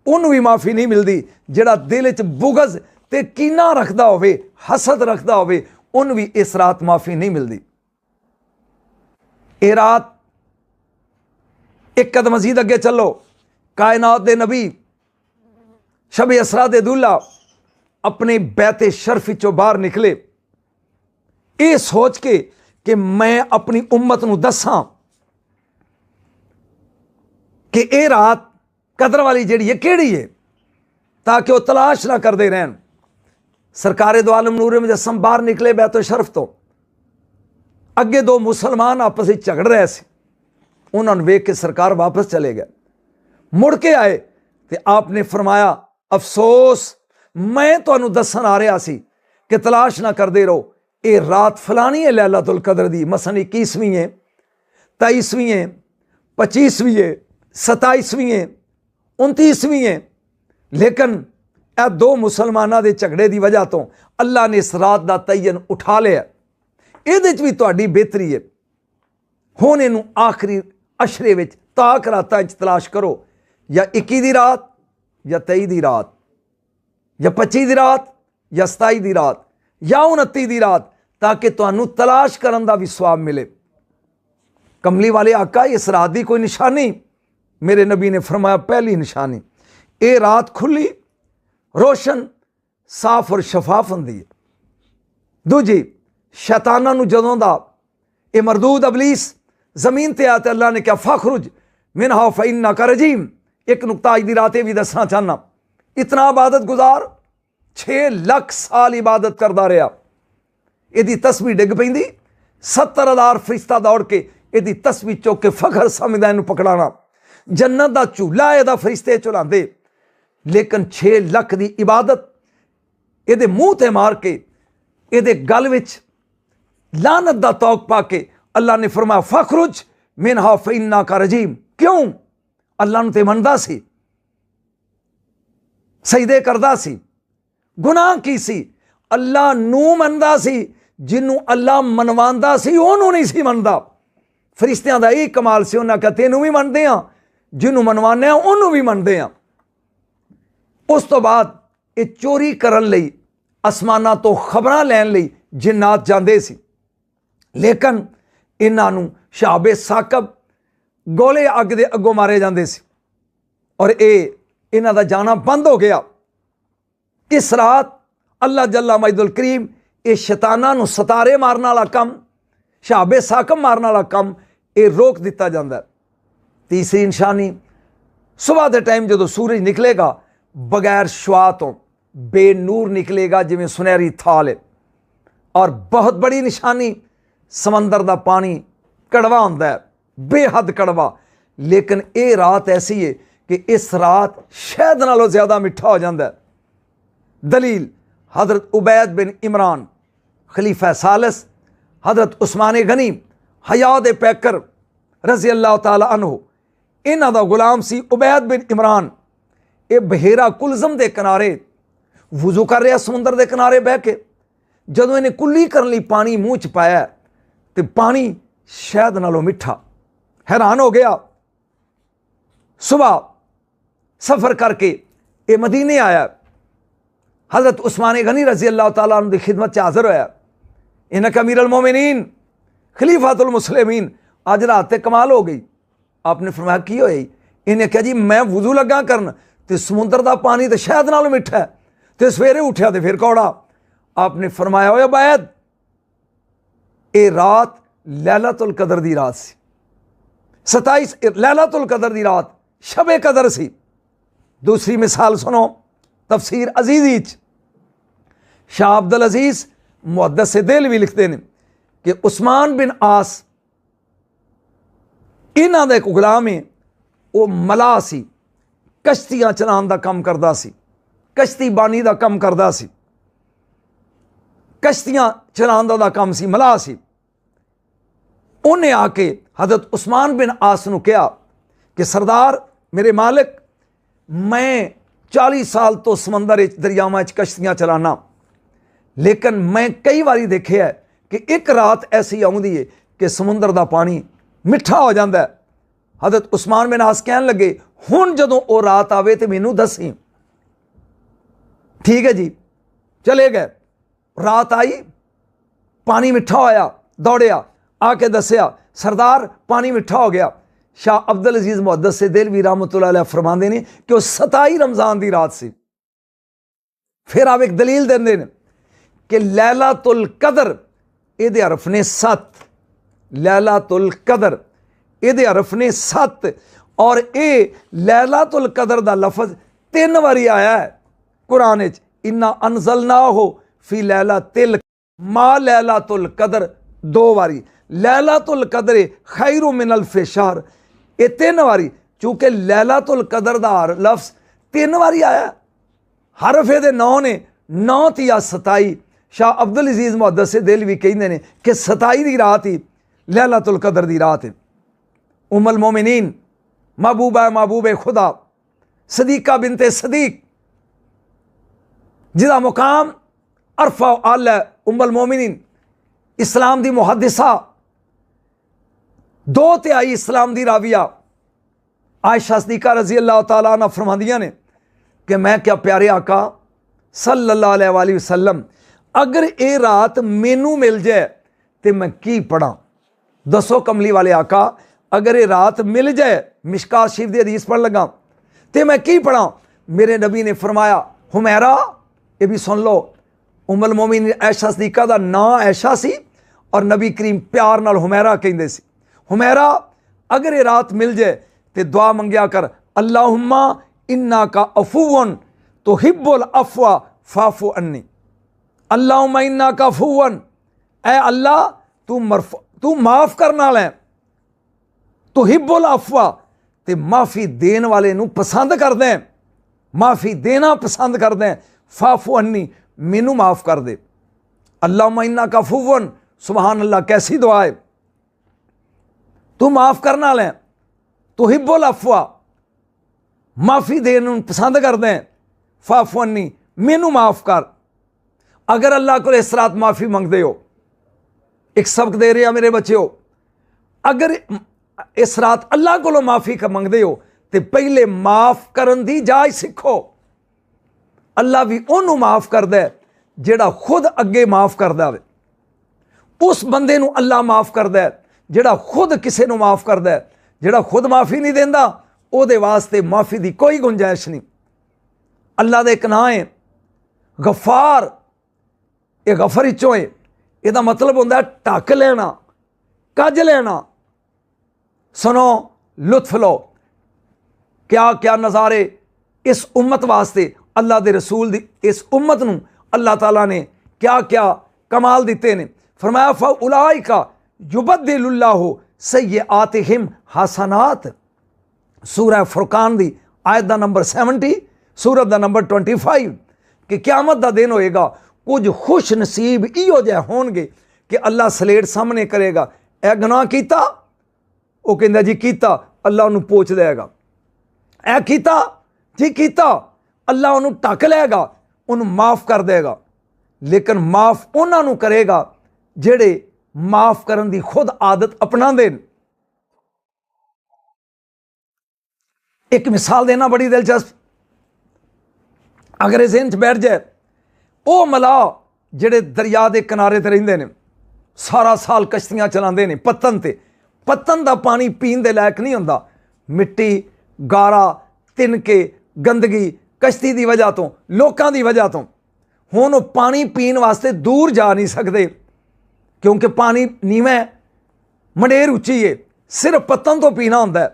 S1: उन्होंने भी माफ़ी नहीं मिलती। जिहड़ा दिल च बुगज ते कीना रखदा होवे, हसद रखदा होवे, उन्होंने भी इस रात माफ़ी नहीं मिलती। ये रात एक कदम मजीद अगे चलो, कायनात दे नबी शब असरा दे दूल्हा अपने बैते शर्फ चो बाहर निकले, ये सोच के कि मैं अपनी उम्मत नूं दसां कि ये रात कदर वाली जिहड़ी है किहड़ी है, ताकि वह तलाश ना करते रहन। सरकारे दो आलम नूरे मुजस्सम बाहर निकले बैतो शरफ तो, अगे दो मुसलमान आपस में झगड़ रहे थे, उन्होंने वेख के सरकार वापस चले गए। मुड़ के आए तो आपने फरमाया अफसोस, मैं तुहानू दसन आ रहा सी कि तलाश ना करते रहो, ये रात फलानी है लैलतुल कदर दी, मसन 21वीं है, 23वीं है, 25वीं है, 27वीं है, 29वीं है। लेकिन ए दो मुसलमानों के झगड़े की वजह तो अल्लाह ने इस रात का तयन उठा लिया। ये भी तुहाडी बेहतरी है। हुण इहनूं आखिरी अशरे विच ताक रातां च तलाश करो, या 21 दी रात, या 23 दी रात, या 25 दी रात, या 27 दी रात, या 29 दी रात, ताकि तुहानूं तलाश करन दा भी सवाब मिले। कमली वाले आका, इस रात की कोई निशानी? मेरे नबी ने फरमाया पहली निशानी, ये रात खुली, रोशन, साफ और शफाफ होंदी है। दूजी, शैतानां नूं जदों दा ये मरदूद अबलीस जमीन ते आते अल्लाह ने क्या फखरुज मिनहा फइन्नका रजीम। एक नुकता अज दी रात भी दसना चाहना, इतना इबादत गुजार 6 लाख साल इबादत करता रहा, यदि तस्वीर डिग पैंदी 70,000 फरिश्ता दौड़ के यदि तस्वीर चुक के फखर समझदा इनू पकड़ाना, जन्नत का झूला यदा फरिश्ते चलाते, लेकिन 6 लाख की इबादत ये मूँह ते मार के ये गल विच लानत दा तौक पा के अल्लाह ने फरमाया फखरुज मिनहा फइन्नका रजीम। क्यों? अल्लाह नूं ते मनदा सी, सजदे करदा सी, गुनाह की सी? अल्लाह नूं मनदा सी, जिन्नू अल्लाह मनवांदा सी ओनू नहीं सी मनदा। फरिश्तियां दा यही कमाल सी, उन्हां कहा तेनू भी मनदे आ, जिन्नू मनवाने आ ओनू भी मनदे आ। उस तो बाद ये चोरी करन लई आसमानां तो खबरां लैन लई जिन्नात जांदे सी, लेकिन इन्हां नूं शहाबे साकब गोले अग दे अगों मारे जांदे सी, और ये इन्हां दा जाना बंद हो गया। इस रात अल्लाह जल्ला मजदुल करीम ये शैतानां नूं सतारे मारन वाला कम, शहाबे साकब मारन वाला कम ये रोक दिता जाता है। तीसरी निशानी, सुबह के टाइम जो सूरज निकलेगा बगैर शुआ तो बेनूर निकलेगा जिमें सुनहरी थाल है। और बहुत बड़ी निशानी, समंदर का पानी कड़वा होंदा है, बेहद कड़वा, लेकिन ये रात ऐसी है कि इस रात शहद नालों ज़्यादा मिठा हो जाता है। दलील हज़रत उबैद बिन इमरान, खलीफा सालिस, हज़रत उस्मान गनी, हयात पैकर रज़ी अल्लाह ताला अन्हु, इन्हां दा गुलाम सी उबैद बिन इमरान। ये बहेरा कुलज़म के किनारे वुजू कर रहा, समुंदर के किनारे बह के, जदों इन्हें कुल्ली करने लई पानी मूँह च पाया तो पानी शहद नालों मिठा। हैरान हो गया। सुबह सफ़र करके ये मदीने आया, हज़रत उस्मान गनी रज़ी अल्लाह ताला अन्हु दी खिदमत हाज़र होया। इन्हें कहा अमीरुल मोमिनीन खलीफातुल मुस्लिमीन, अज रात ते कमाल हो गई। आपने फरमाया की होई? इन्हें कहा जी मैं वुजू लगा करन तो समुंदर का पानी तो शहद नालों मिठा है, तो सवेरे उठा तो फिर कौड़ा। आपने फरमाया होया बैद, ये रात लैलतुल कदर दी रात सी, 27 लैलतुल कदर दी रात शबे कदर सी। दूसरी मिसाल सुनो, तफसीर अजीज़ी च शाह अब्दुल अजीज़ मुहद्दिस देहलवी लिखते हैं कि उस्मान बिन आस इन्हां दा एक गुलाम है, वो मलाह सी, कश्तियां चलाने का काम करता सी, कश्ती बानी का काम करता सी, कश्तियां चलाने का काम सी, मलाह सी। उन्हें आके हज़रत उस्मान बिन आस नूं कहा कि सरदार मेरे मालिक, मैं 40 साल तो समंदर दरियावां कश्तियां चलाना, लेकिन मैं कई बारी देखा है कि एक रात ऐसी आउंदी है कि समुंदर का पानी मिठा हो जाता है। हज़रत उस्मान बिन आस कहन लगे हुण जदों वो रात आवे तो मैनू दसी। ठीक है जी, चले गए। रात आई, पानी मिठा होया, दौड़िया आके दसिया सरदार पानी मिठा हो गया। शाह अब्दुल अजीज़ मुहद्दिस से देहलवी रहमतुल्लाह अलैह फरमाते हैं कि वह 27 रमज़ान की रात सी। फिर आप एक दलील देंदे ने कि लैलतुल कदर ਇਹਦੇ ਹਰਫ ਨੇ 7, लैलातुल कदर ਇਹਦੇ ਹਰਫ ਨੇ 7 और ਇਹ लैलातुल कदर ਦਾ ਲਫ਼ਜ਼ 3 ਵਾਰੀ ਆਇਆ ਹੈ कुरान विच। इन्ना अनज़लनाहु फी लैलातिल मा लैलातुल कदर 2 वारी, लैलातुल कदर खैरु मिन अल्फि शहर ये 3 वारी। चूँकि लैलातुल कदर दा लफ्ज़ 3 वारी आया, हरफ ये 9 ने, 9 या 27। शाह अब्दुल अजीज़ मुहद्दिस देहलवी कहते हैं कि 27 की रात ही लैलातुल कदर की रात है। उम्मुल मोमिनीन महबूबे खुदा सदीका बिनते सदीक जिदा मुकाम अरफा आला उम्मुल मोमिनीन इस्लाम दी मुहद्दिसा 2/3 इस्लाम दी राविया आयशा सदीका रजी अल्लाह तआला अन्हा फरमांदियां ने कि मैं क्या प्यारे आका सल्लल्लाहु अलैहि वसल्लम अगर ये रात मैनू मिल जाए तो मैं की पढ़ा। दसो कमली वाले आका अगर ये रात मिल जाए, मिशकात शरीफ दी हदीस पढ़ लगा तो मैं की पढ़ा। मेरे नबी ने फरमाया हुमैरा, ये भी सुन लो, उम्मुल मोमिनीन ऐशा सदीका दा नाम ऐशा सी और नबी करीम प्यार नाल हुमैरा कहंदे सी। हुमैरा अगर ये रात मिल जाए तो दुआ मंगया कर, अल्लाहुम्मा इन्ना का अफूवन तो हिब्बुल अफवा फाफु अन्नी। अल्लाहुम्मा इन्ना का अफूवन, ऐ अल्लाह तू माफ़ करना है, तो हिब्बुल अफवा ते माफ़ी देने वाले नू पसंद कर दें, माफ़ी देना पसंद कर दें। फाफु अन्नी, मैनू माफ़ कर दे। अल्लाहुम्मा इन्ना का अफूवन, सुबहान अल्लाह, कैसी दुआ है। तू माफ़ करना है, तो हिब्बुल अफवा, माफ़ी देने पसंद कर दें। फाफु अन्नी, मैनू माफ़ कर। अगर अल्लाह को इस रात माफ़ी मंगते हो, एक सबक दे रहे मेरे बच्चे हो, अगर इस रात अल्लाह को माफ़ी मंगते हो तो पहले माफ़ करन दी जाच सीखो। अल्लाह भी उन्होंने माफ़ करता है जिहड़ा खुद अगे माफ़ करता है। उस बंदे नूं अल्लाह माफ़ करता है जिहड़ा खुद किसी नूं माफ़ करता है। जिहड़ा खुद माफ़ी नहीं देंदा उहदे वास्ते माफ़ी की कोई गुंजाइश नहीं। अल्लाह का एक नाम है गफ़ार, ये गफर विचों है। इसका मतलब होंदा है ढक लेना, कज लेना। सुनो, लुत्फ लो, क्या क्या नज़ारे इस उम्मत वास्ते अल्लाह के रसूल दी इस उम्मत नूं अल्लाह ताला ने क्या क्या कमाल दिते ने। फरमाया फउलाइका युबद्दिलुल्लाहु सय्यआतिहिम हसनात, सूरह फुरकान दी आयत दा नंबर 70, सूरत दा नंबर 25 कि क़यामत दा दिन होएगा, कुछ खुश नसीब इहो जिहे होणगे कि अल्लाह सलेट सामने करेगा, ए गुनाह कीता, वो कहंदा जी कीता, अल्लाह उन्होंने पोच देगा। ए कीता जी कीता, अल्लाह उन्होंने ढक लेगा, उन्होंने माफ़ कर देगा। लेकिन माफ़ उन्होंने करेगा जेड़े माफ़ करन दी खुद आदत अपनांदे ने। एक मिसाल देना बड़ी दिलचस्प, अगर इस ज़हन च बैठ जाए, वो मलाह जेड़े दरिया के किनारे ते रहिंदे ने, सारा साल कश्तियां चलाते हैं पत्तन ते, पत्तन का पानी पीण दे लायक नहीं होंदा। मिट्टी, गारा, तिनके, गंदगी कश्ती की वजह तो, लोगों की वजह तो हुण पानी पीण वास्ते दूर जा नहीं सकते क्योंकि पानी नीवा है, मंडेर उच्ची है, सिर्फ पत्तन तो पीना होंदा है।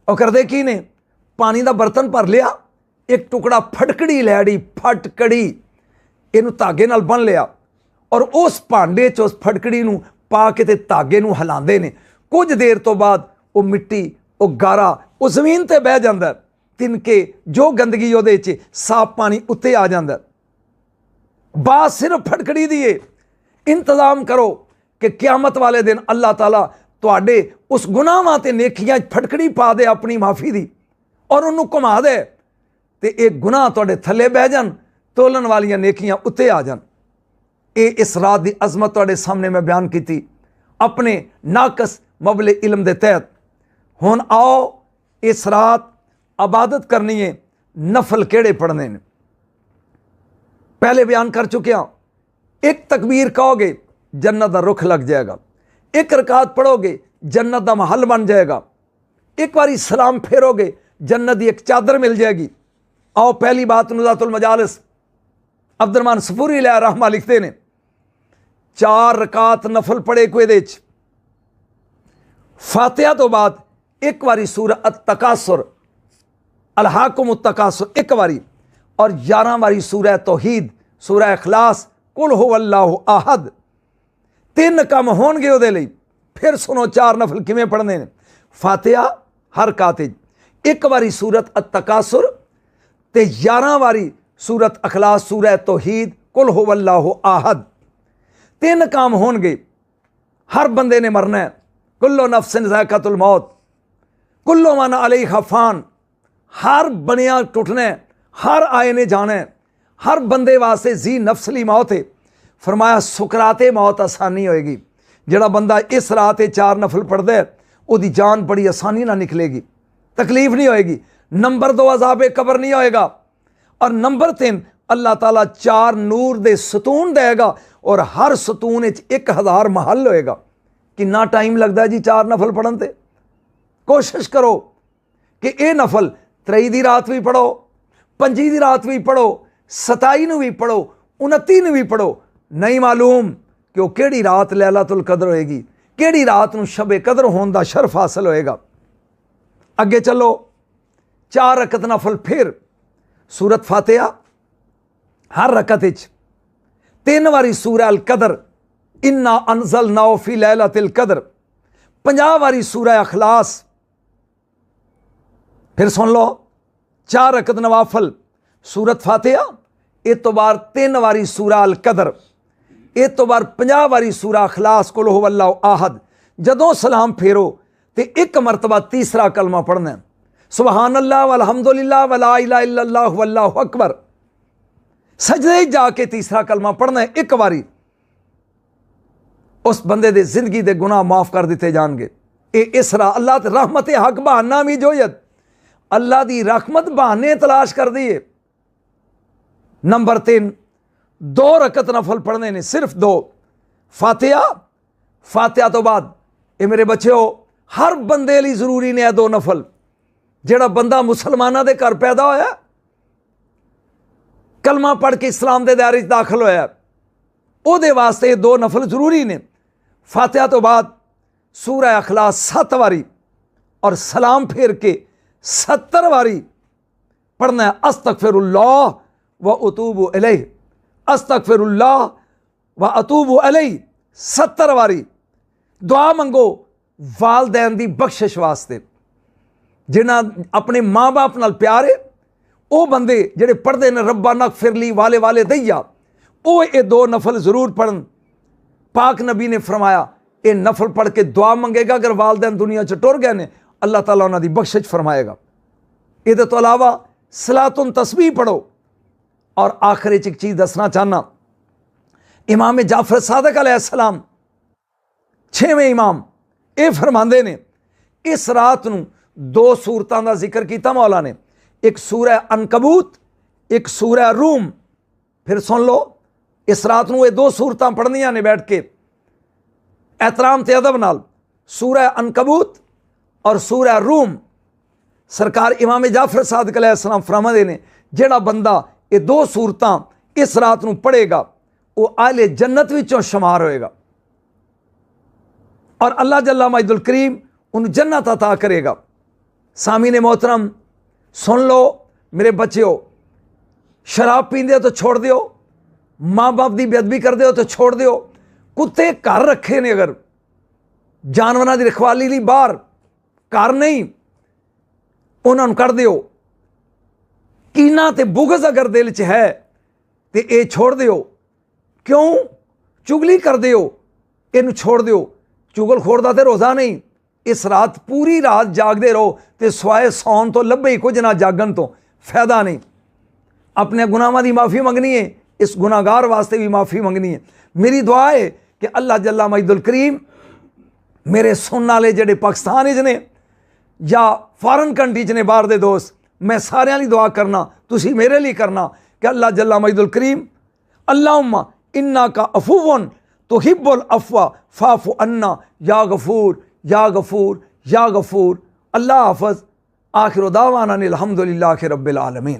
S1: और करदे की ने, पानी का बर्तन भर लिया, एक टुकड़ा फटकड़ी लैड़ी, फटकड़ी इनू धागे नाल बन लिया और उस भांडे च उस फटकड़ी नू पा के ते धागे नू हिलांदे ने। कुछ देर तो बाद वो मिट्टी, वो गारा, वो जमीन ते बह जांदा है, तिनके जो गंदगी उहदे च साफ पानी उत्ते आ जांदा है। बात सिर्फ फटकड़ी दी है। इंतजाम करो कि क़यामत वाले दिन अल्लाह ताला तुहाडे उस गुनाहां ते नेकियां फटकड़ी पा दे अपनी माफ़ी दी और उन्होंने घुमा दे ते एक गुनाह तुहाडे थल्ले बह जान, तोलन वालियां नेकियां उत्ते आ जान। ये इस रात की अजमत तुहाडे सामने मैं बयान की अपने नाकस मबले इल्म के तहत। हुण आओ इस रात इबादत करनी है, नफल केड़े पढ़ने ने पहले बयान कर चुके हैं। एक तकबीर कहोगे जन्नत का रुख लग जाएगा, एक रकात पढ़ोगे जन्नत का महल बन जाएगा, एक बारी सलाम फेरोगे जन्नत की एक चादर मिल जाएगी। आओ पहली बात, नुज़ातुल मजालिस अब्दुर्रहमान सफूरी रहमा लिखते हैं 4 रकात नफल पढ़े कोई दे फातिहा तो बाद एक बारी सूरह अत-तकासुर अलहाकुम अत-तकासुर एक बारी और 11 बारी सूरह तौहीद सूरह इखलास कुल हुवल्लाहु अहद 3 काम होणगे उहदे लई। फिर सुनो 4 नफल किवें पढ़ने ने। फातिहा हर काते एक बारी सूरत अत-तकासुर ते 11 बारी सूरत इखलास सूरह तौहीद कुल हुवल्लाहु अहद 3 काम होणगे। हर बंदे ने मरना है। कुल्लो नफ्सिन ज़ायक़ातुल मौत कुल्लो मन अलैहा फ़ान। हर बनिया टुटना है, हर आए ने जाना है, हर बंदे वास्ते जी नफ्सली मौत है। फरमाया सुकराते मौत आसानी होएगी। जिहड़ा बंदा इस रात 4 नफल पढ़दा है उसकी जान बड़ी आसानी ना निकलेगी, तकलीफ नहीं होएगी। नंबर 2 अज़ाबे कब्र नहीं होएगा और नंबर 3 अल्लाह ताला 4 नूर दे सतून देगा और हर सतून 1000 महल होएगा। कितना टाइम लगता है जी 4 नफल पढ़न ते? कोशिश करो कि ये नफल 3 दी रात भी पढ़ो, 5 दी रात भी पढ़ो, 27 नूं भी पढ़ो, 29 नूं भी पढ़ो। नहीं मालूम कि वह केड़ी रात लैलातुल कदर होएगी, केड़ी रात नूं शबे कदर होने का शर्फ हासिल होएगा। अगे चलो 4 रकत नफल फिर सूरत फातिहा हर रकत 3 बारी सूरह अल कदर इन्ना अनज़लनाहु फ़ी लैलतिल कदर 50 बारी सूरह इखलास। फिर सुन लो 4 रकत नवाफल सूरत फातिहा इस तो बार 3 बारी सूरह अल कदर इस तो बार 50 बारी सूरह इखलास कुल हुवल्लाहु अहद। जदों सलाम फेरो तो 1 मरतबा तीसरा कलमा पढ़ना है सुबहानल्लाह वल्हम्दुलिल्लाह वला इलाहा इल्लल्लाह वल्लाहु अकबर। सजदे जाके तीसरा कलमा पढ़ना है 1 बारी। उस बंदे दे जिंदगी दे गुनाह माफ कर दिते जाएंगे। ये इसरा अल्लाह ते रहमत हक बहाना भी जोयत अल्लाह दी रहमत बहाने तलाश कर दिए। नंबर 3 2 रकत नफल पढ़ने ने सिर्फ 2 फातिहा। फातिहा तो बाद ये मेरे बच्चे हो हर बंदे लिए जरूरी ने 2 नफल। जेड़ा बंदा मुसलमाना दे घर पैदा होया कलमा पढ़ के इस्लाम के दायरे दाखिल होया ओदे वास्ते 2 नफल जरूरी ने। फातिहा तो बाद सूरह इखलास 7 बारी और सलाम फेर के 70 बारी पढ़ना है। अस्तगफिरुल्लाह व अतूबु इलैह अस्तगफिरुल्लाह व अतूबु इलैह 70 बारी। दुआ मंगो वालदैन दी बख्शिश वास्ते। जिन्हां अपने माँ बाप नाल प्यार है वो बंदे जेड़े पढ़ते ने रब्बा नगफिरली वाले वाले दैया वो ये 2 नफल जरूर पढ़न। पाक नबी ने फरमाया ये नफल पढ़ के दुआ मंगेगा अगर वालदैन दुनिया च टुर गए ने अल्लाह ताला उन्हां दी बख्शिश फरमाएगा। ये तो अलावा सलातुन तस्बीह पढ़ो। और आखिर एक चीज़ दसना चाहना इमाम जाफर सादिक अलैहिस्सलाम 6वें इमाम ये फरमाते ने इस रात नूं 2 सूरतां दा जिक्र किया मौला ने। एक सूरह अनकबूत एक सूरह रूम। फिर सुन लो इस रात नूं ये 2 सूरतां पढ़नियां ने बैठ के एहतराम ते अदब नाल सूरह अनकबूत और सूरह रूम। सरकार इमाम जाफर सादिक अलैहिस्सलाम फरमाते ने जेड़ा बंदा ये 2 सूरतां इस रात नूं पढ़ेगा वो आले जन्नत विचों शुमार होएगा और अल्लाह जल्ला मजदुल करीम उन्हें जन्नत अता करेगा। सामीने मोहतरम सुन लो मेरे बच्चों शराब पींदे हो तो छोड़ दियो, माँ बाप की बेअदबी करते हो तो छोड़ दियो। कुत्ते घर रखे ने अगर जानवरों की रखवाली लिए बाहर घर नहीं उन्होंने कर दियो। कीना ते बुगज अगर दिल च है तो ये छोड़ दियो। क्यों चुगली कर दियो इनू छोड़ दियो। चुगलखोर दा ते रोज़ा नहीं। इस रात पूरी रात जागते रहो तो सवाए सौन तो लभे ही कुछ ना जागन तो फायदा नहीं। अपने गुनाहों की माफ़ी मंगनी है, इस गुनाहगार वास्ते भी माफ़ी मंगनी है। मेरी दुआ है कि अल्लाह जल्ला मजदुल करीम मेरे सुनने वाले जेडे पाकिस्तान च ने या फॉरन कंट्री च ने बाहर दे दोस्त मैं सारिਆਂ ਲਈ दुआ करना तुसी मेरे लिए करना कि अल्लाह जल्ला मजदुल करीम अल्लाहुम्मा इन्ना का अफूवन तुहिब्बुल अफ़्वा फ़ाफ़ु अन्ना या गफूर या गफूर या गफूर। अल्लाह हाफ़िज़। आखिर दावाना अनिल हम्दुलिल्लाहि रब्बिल आलमीन।